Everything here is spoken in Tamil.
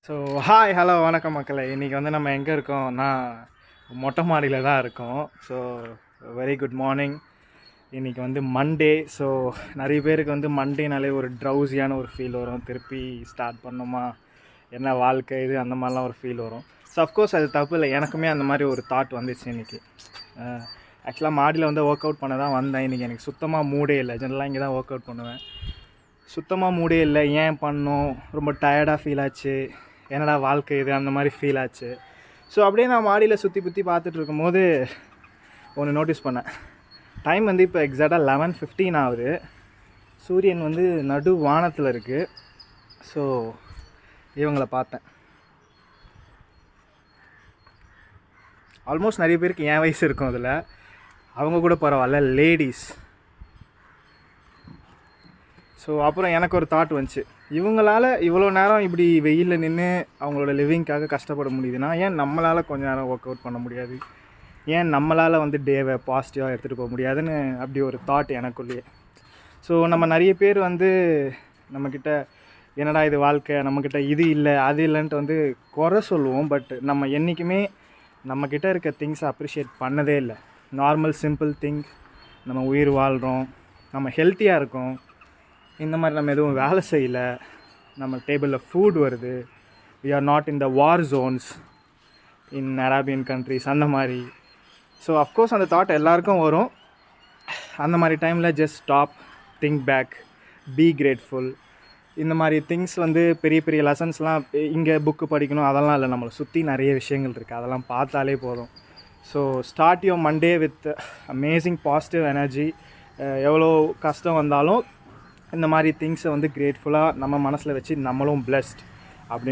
ஸோ ஹாய் ஹலோ வணக்கம் மக்களே. இன்றைக்கி வந்து நம்ம எங்கே இருக்கோம்னா மொட்டை மாடியில் தான் இருக்கோம். So very good morning. இன்றைக்கி வந்து மண்டே. ஸோ நிறைய பேருக்கு வந்து மண்டேனாலே ஒரு ட்ரௌசியான ஒரு ஃபீல் வரும். திருப்பி ஸ்டார்ட் பண்ணோமா, என்ன வாழ்க்கை இது, அந்த மாதிரிலாம் ஒரு ஃபீல் வரும். ஸோ அஃப்கோர்ஸ் அது தப்பு இல்லை. எனக்குமே அந்த மாதிரி ஒரு தாட் வந்துச்சு இன்றைக்கி. ஆக்சுவலாக மாடியில் வந்து ஒர்க் அவுட் பண்ண தான் வந்தேன். இன்றைக்கி எனக்கு சுத்தமாக மூடே இல்லை. ஜெனரலாக இங்கே தான் ஒர்க் அவுட் பண்ணுவேன். சுத்தமாக மூடே இல்லை. ஏன் பண்ணோம், ரொம்ப டயர்டாக ஃபீல் ஆச்சு, என்னடா வாழ்க்கை இது, அந்த மாதிரி ஃபீல் ஆச்சு. ஸோ அப்படியே நான் மாடியில் சுற்றி புற்றி பார்த்துட்டு இருக்கும்போது ஒன்று நோட்டீஸ் பண்ணேன். டைம் வந்து இப்போ எக்ஸாக்டாக 11:15 ஆகுது. சூரியன் வந்து நடு வானத்தில் இருக்குது. ஸோ இவங்கள பார்த்தேன். ஆல்மோஸ்ட் நிறைய பேருக்கு என் வயசு இருக்கும் அதில். அவங்க கூட பரவாயில்ல, லேடிஸ். ஸோ அப்புறம் எனக்கு ஒரு தாட் வந்துச்சு, இவங்களால் இவ்வளோ நேரம் இப்படி வெயிலில் நின்று அவங்களோட லிவிங்க்காக கஷ்டப்பட முடியுதுன்னா ஏன் நம்மளால் கொஞ்ச நேரம் ஒர்க் அவுட் பண்ண முடியாது, ஏன் நம்மளால் வந்து டேவை பாசிட்டிவாக எடுத்துகிட்டு போக முடியாதுன்னு அப்படி ஒரு தாட் எனக்குள்ளேயே. ஸோ நம்ம நிறைய பேர் வந்து நம்மக்கிட்ட என்னடா இது வாழ்க்கை, நம்மக்கிட்ட இது இல்லை அது இல்லைன்ட்டு வந்து குறை சொல்லுவோம். பட் நம்ம என்றைக்குமே நம்மக்கிட்ட இருக்க திங்ஸை அப்ரிஷியேட் பண்ணதே இல்லை. நார்மல் சிம்பிள் திங், நம்ம உயிர் வாழ்கிறோம், நம்ம ஹெல்த்தியாக இருக்கோம், இந்த மாதிரி நம்ம எதுவும் வேலை செய்யலை, நம்ம டேபிளில் ஃபுட் வருது, we are not in the war zones in Arabian countries, அந்த மாதிரி. ஸோ அஃப்கோர்ஸ் அந்த தாட் எல்லாருக்கும் வரும். அந்த மாதிரி டைமில் just stop, think back, be grateful. இந்த மாதிரி திங்ஸ் வந்து பெரிய பெரிய லெசன்ஸ்லாம் இங்கே புக்கு படிக்கணும் அதெல்லாம் இல்லை. நம்மளை சுற்றி நிறைய விஷயங்கள் இருக்குது, அதெல்லாம் பார்த்தாலே போதும். So start your Monday with amazing positive energy. எவ்வளோ கஷ்டம் வந்தாலும் இந்த மாதிரி திங்ஸை வந்து கிரேட்ஃபுல்லாக நம்ம மனசில் வச்சு நம்மளும் பிளெஸ்ட் அப்படின்னு